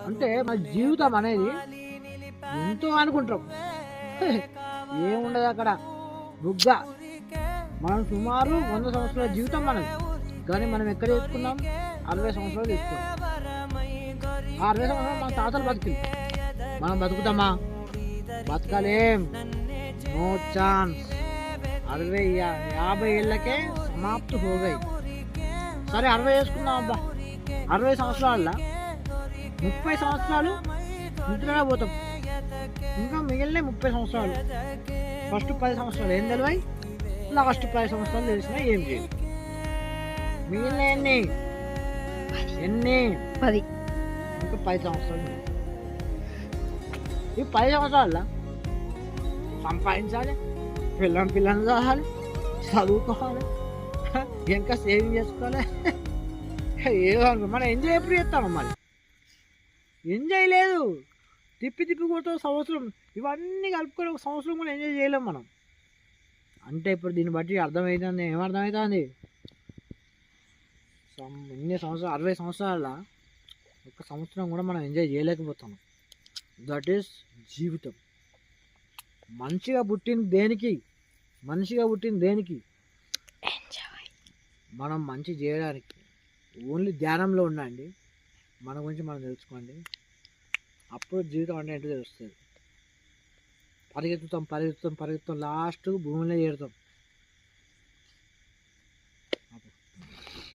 అంటే మన జీవితం అనేది ఎంతో అనుకుంటాం, ఏముండదు అక్కడ బుగ్గ. మనం సుమారు 100 సంవత్సరాల జీవితం మనది, కానీ మనం ఎక్కడ చేసుకున్నాం? 60 సంవత్సరాలు తీసుకున్నాం. 60 సంవత్సరాలు మన తాతలు బతికి మనం బతుకుతామా? బతకలేం, నో ఛాన్స్. 50 ఏళ్ళకే సమాప్తి హోగాయి. సరే 60 వేసుకున్నాం అబ్బా, 60 సంవత్సరాల 30 సంవత్సరాలు నిద్రగా పోతాం. ఇంకా మిగిలిన 30 సంవత్సరాలు, ఫస్ట్ 10 సంవత్సరాలు ఏం తెలివాయి, లాస్ట్ 10 సంవత్సరాలు తెలిసినా ఏం చేయాలి. మిగిలిన ఎన్ని 10, ఇంకా 10 సంవత్సరాలు. ఈ 10 సంవత్సరాల సంపాదించాలి, పిల్లలు చదవాలి, చదువుకోవాలి, ఇంకా సేవింగ్ చేసుకోవాలి. ఏదో అనుకో, మనం ఎంజాయ్ ఎప్పుడు చేస్తాం? మరి ఎంజాయ్ లేదు, తిప్పి కొడతాం సంవత్సరం. ఇవన్నీ కలుపుకొని ఒక సంవత్సరం కూడా ఎంజాయ్ చేయలేం మనం. అంటే ఇప్పుడు దీన్ని బట్టి అర్థమవుతుంది, ఏమర్థమవుతుంది? ఎన్ని సంవత్సరాలు, 60 సంవత్సరాల ఒక సంవత్సరం కూడా మనం ఎంజాయ్ చేయలేకపోతాం. దట్ ఈస్ జీవితం. మనిషిగా పుట్టింది దేనికి? మనం మంచి చేయడానికి. ఓన్లీ ధ్యానంలో ఉండండి, మన గురించి మనం తెలుసుకోండి, అప్పుడు జీవితం అంటే ఏంటో తెలుస్తుంది. పరిగెత్తుతాం, లాస్ట్ భూమిలో చేరుతాం.